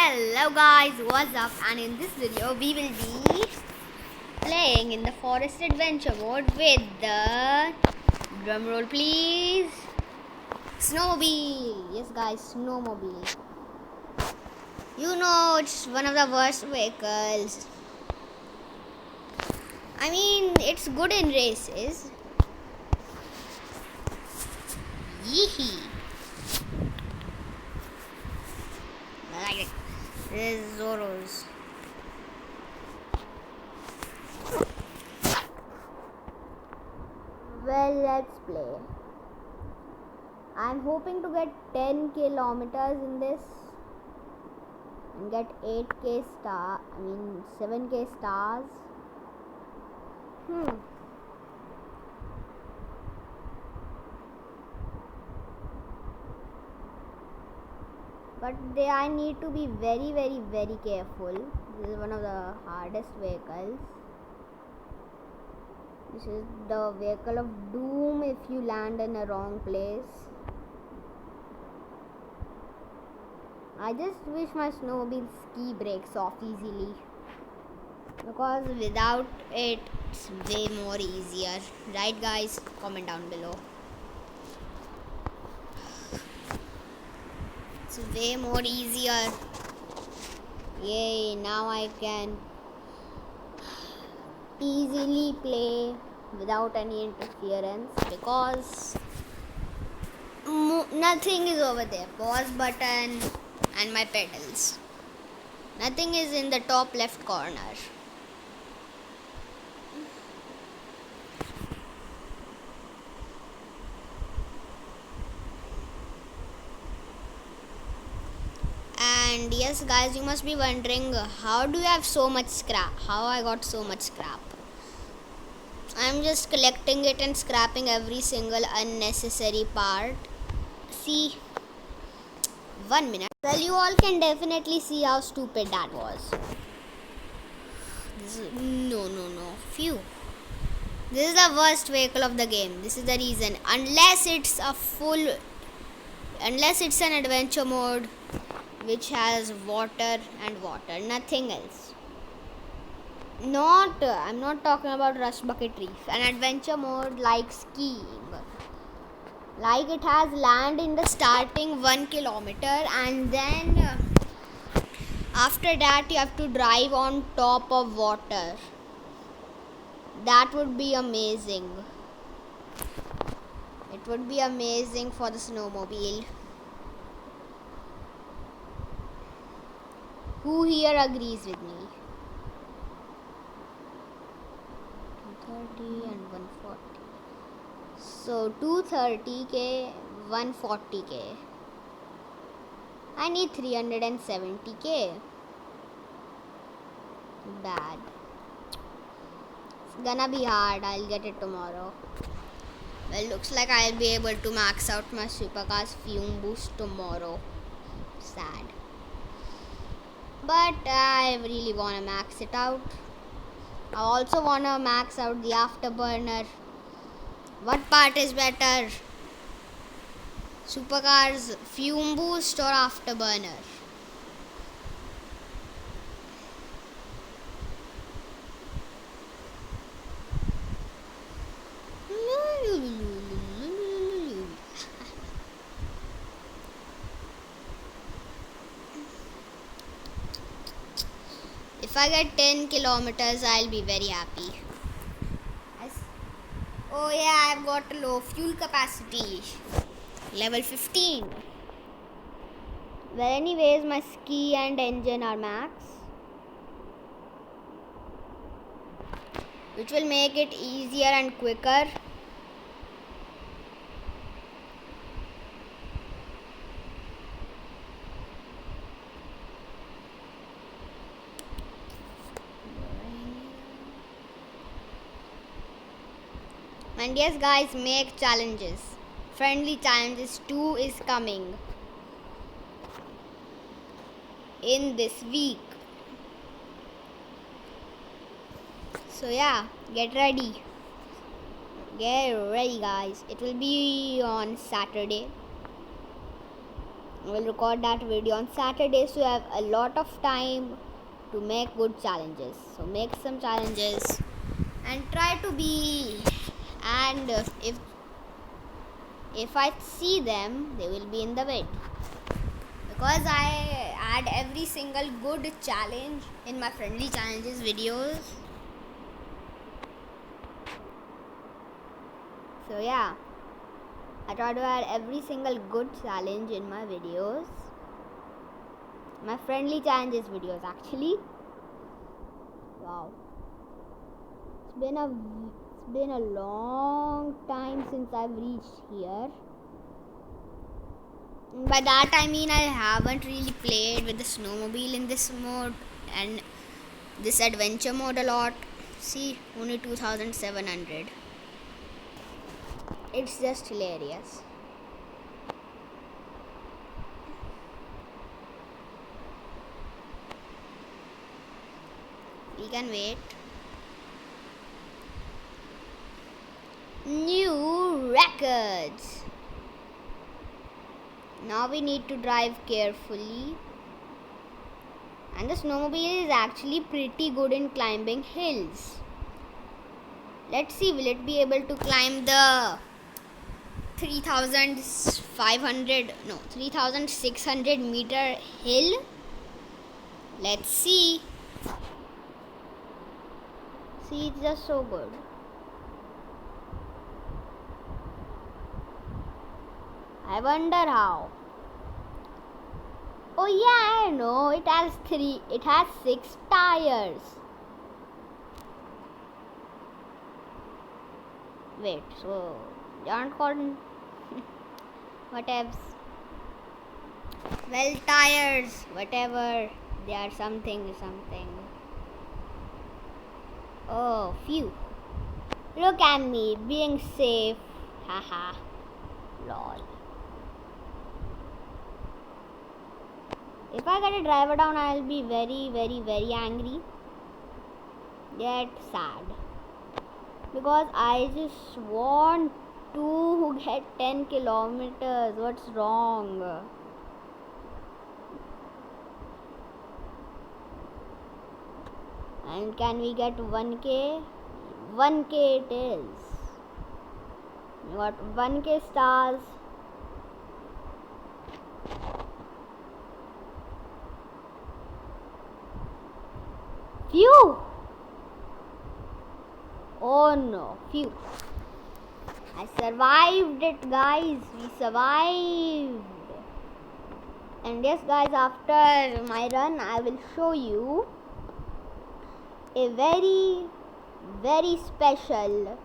Hello guys, what's up? And in this video we will be playing in the forest adventure mode with the drumroll please snowmobile. Yes guys, snowmobile. You know it's one of the worst vehicles. I mean it's good in races. Yee. I like it. This is Zoro's. Well, let's play. I'm hoping to get 10 kilometers in this and get 7k stars. But I need to be very, very, very careful. This is one of the hardest vehicles. This is the vehicle of doom if you land in a wrong place. I just wish my snowmobile ski breaks off easily, because without it, it's way more easier. Right guys? Comment down below. It's way more easier. Yay, now I can easily play without any interference, because nothing is over there. Pause button and my pedals. Nothing is in the top left corner. And yes guys, you must be wondering, how do you have so much scrap? How I got so much scrap? I'm just collecting it and scrapping every single unnecessary part. See, 1 minute. Well, you all can definitely see how stupid that was. No. Phew. This is the worst vehicle of the game. This is the reason. Unless it's an adventure mode which has water and water, nothing else. I'm not talking about Rush Bucket Reef. An adventure mode like skiing. Like it has land in the starting 1 kilometer, and then after that you have to drive on top of water. That would be amazing. It would be amazing for the snowmobile. Who here agrees with me? 230 and 140. So 230k, 140k. I need 370k. Bad. It's gonna be hard. I'll get it tomorrow. Well, looks like I'll be able to max out my supercar's fume boost tomorrow. Sad. But I really wanna max it out. I also wanna max out the afterburner. What part is better? Supercar's fume boost or afterburner? If I get 10 kilometers, I'll be very happy. Oh yeah, I've got low fuel capacity. Level 15. Well, anyways, my ski and engine are max, which will make it easier and quicker. And yes guys, make challenges. Friendly challenges 2 is coming in this week. So yeah, get ready. Get ready guys. It will be on Saturday. I will record that video on Saturday, so you have a lot of time to make good challenges. So make some challenges and try to be, and if I see them, they will be in the win, because I add every single good challenge in my friendly challenges videos. So yeah, I try to add every single good challenge in my videos, my friendly challenges videos actually. Wow, it's been a long time since I've reached here. By that I mean I haven't really played with the snowmobile in this mode and this adventure mode a lot. See, only 2700. It's just hilarious. We can wait. New records. Now we need to drive carefully. And the snowmobile is actually pretty good in climbing hills. Let's see, will it be able to climb the 3600 meter hill? Let's see. See, it's just so good. I wonder how. Oh yeah, I know. It has 6 tires. Wait, so they aren't called whatevs. Well, tires, whatever. They are something. Oh, phew. Look at me being safe. Haha. Lol. If I get a driver down, I'll be very, very, very angry. Yet sad. Because I just want to get 10 kilometers. What's wrong? And can we get 1k? 1k it is. We got 1k stars. Phew! Oh no, phew. I survived it, guys. We survived. And yes, guys, after my run, I will show you a very, very special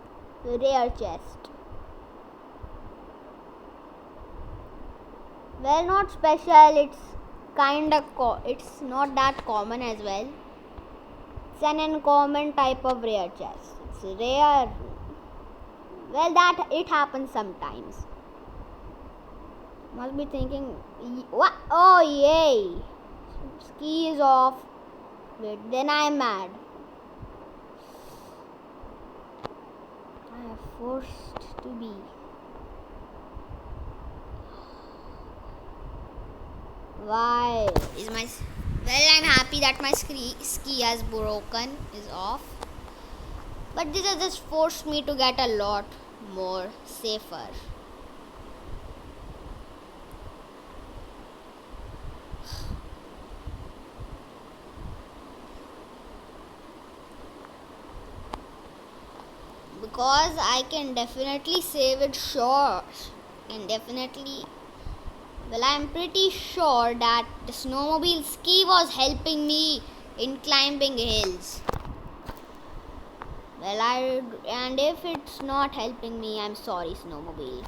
rare chest. Well, not special, it's it's not that common as well. It's an uncommon type of rare chest. It's rare. Well, that it happens sometimes. Must be thinking, what? Oh yay! Ski is off. Wait, then I'm mad. I am forced to be. Why is my... Well, I'm happy that my ski has broken, is off. But this has just forced me to get a lot more safer. Because I can definitely save it sure. Well, I'm pretty sure that the snowmobile ski was helping me in climbing hills. Well, and if it's not helping me, I'm sorry, snowmobile.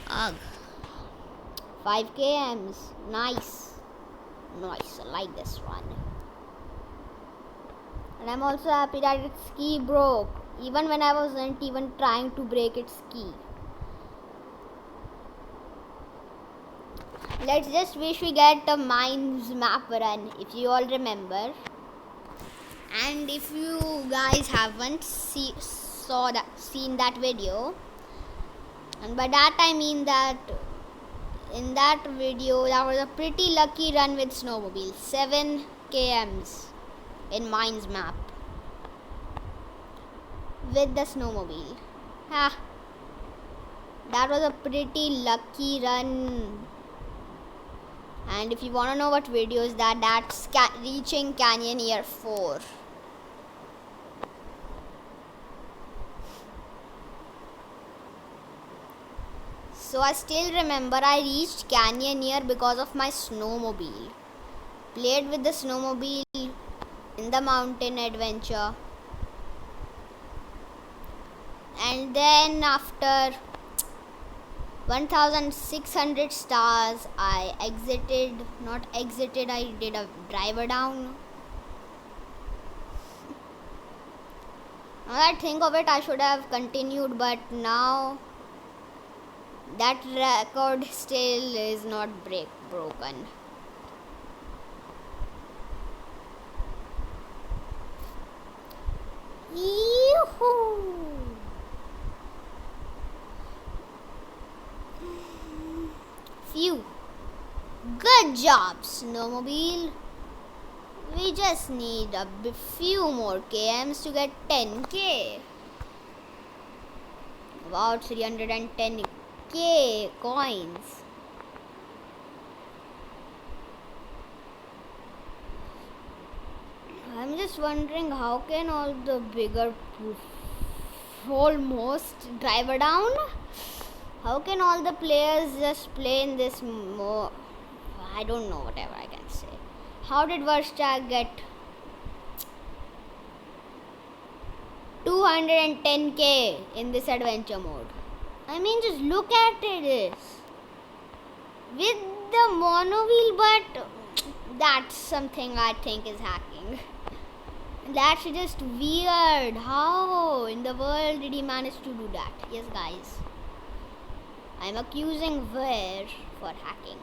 Ugh. 5 kms. Nice. I like this one. And I'm also happy that its ski broke, even when I wasn't even trying to break its ski. Let's just wish we get a mines map run, if you all remember. And if you guys haven't seen that video, and by that I mean that In that video, that was a pretty lucky run with snowmobile. 7 kms in Mines map with the snowmobile. Ha! That was a pretty lucky run. And if you want to know what video is that, that's reaching Canyon Year 4. So I still remember I reached Canyon Year because of my snowmobile. Played with the snowmobile in the mountain adventure. And then after 1600 stars, I did a driver down. Now that I think of it, I should have continued, but now that record still is not broken. Yoo-hoo! Phew. Good job, snowmobile. We just need a few more kms to get 10k. About 310k coins. I'm just wondering how can all the bigger almost driver down? How can all the players just play in this more? I don't know, whatever I can say. How did Verstag get 210k in this adventure mode? I mean, just look at it. With the monowheel, but that's something I think is hacking. That's just weird. How in the world did he manage to do that? Yes, guys. I'm accusing Ver for hacking.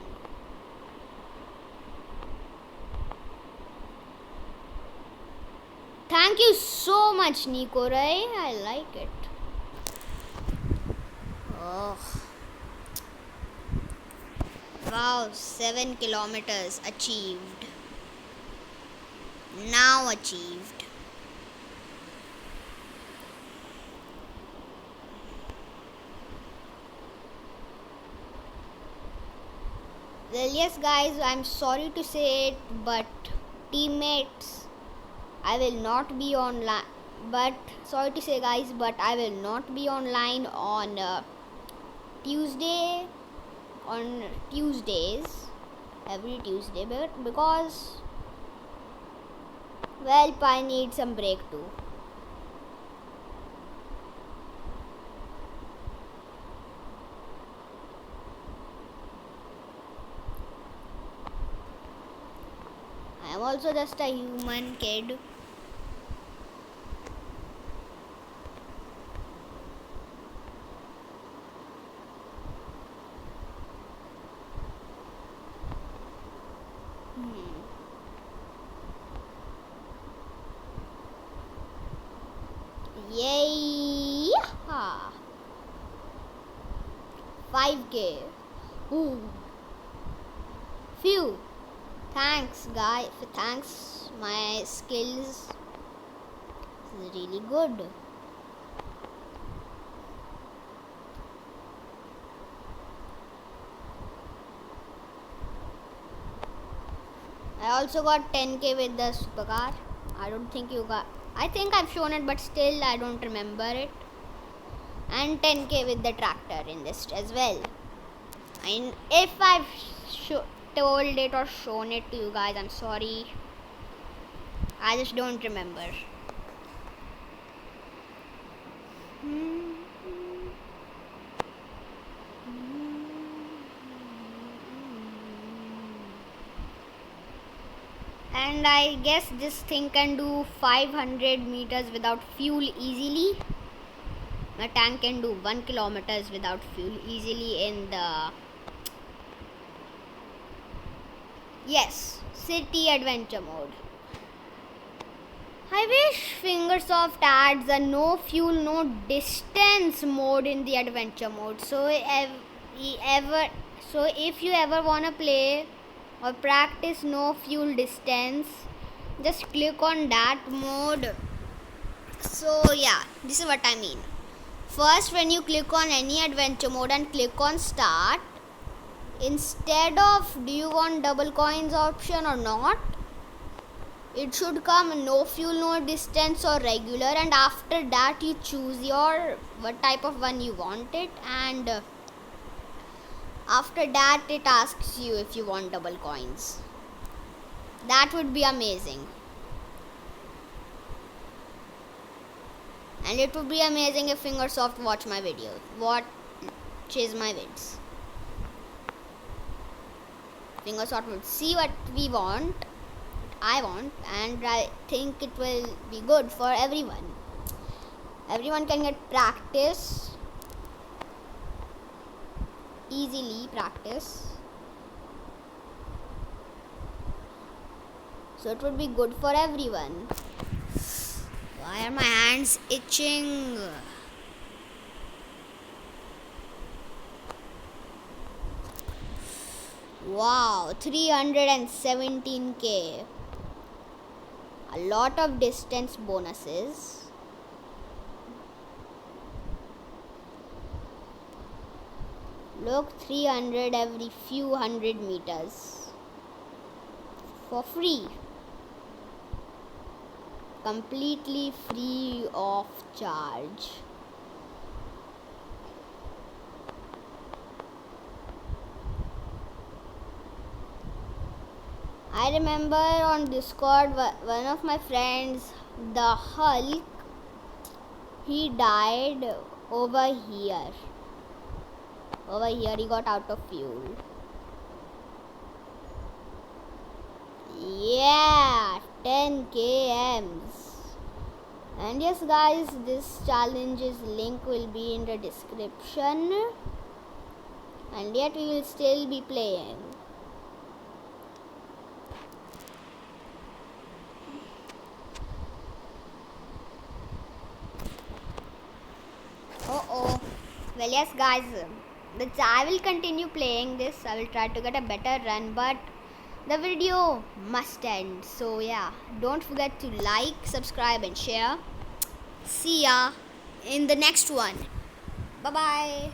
Thank you so much, Nico Ray. I like it. Oh. Wow, 7 kilometers achieved. Now achieved. Well, yes, guys, I'm sorry to say it, but teammates, I will not be online. But sorry to say, guys, but I will not be online on Tuesday. On Tuesdays, every Tuesday, but because, well, I need some break too. I am also just a human kid. Yay! 5k. Ooh. Phew. Thanks, guys. Thanks. My skills is really good. I also got 10k with the supercar. I don't think you got. I think I've shown it, but still I don't remember it. And 10k with the tractor in this as well. And if I've told it or shown it to you guys, I'm sorry. I just don't remember. And I guess this thing can do 500 meters without fuel easily. My tank can do 1 kilometers without fuel easily in the city adventure mode. I wish Fingersoft adds a no fuel, no distance mode in the adventure mode. So So if you ever wanna play or practice no fuel distance, just click on that mode. So yeah, this is what I mean. First, when you click on any adventure mode and click on start, instead of do you want double coins option or not, it should come no fuel, no distance or regular, and after that you choose your what type of one you want it, and after that it asks you if you want double coins. That would be amazing. And it would be amazing if Fingersoft watch my videos, watches my vids. Fingersoft would see what we want, I want, and I think it will be good for everyone. Everyone can get practice, easily practice. So it would be good for everyone. Why are my hands itching? Wow, 317k. A lot of distance bonuses. Look, 300 every few hundred meters. For free. Completely free of charge. I remember on Discord, one of my friends, the Hulk, he died over here. Over here, he got out of fuel. Yeah, 10 kms. And yes, guys, this challenge's link will be in the description. And yet, we will still be playing. Oh. Well, yes, guys. I will continue playing this. I will try to get a better run, but the video must end. So yeah, don't forget to like, subscribe and share. See ya in the next one. Bye bye.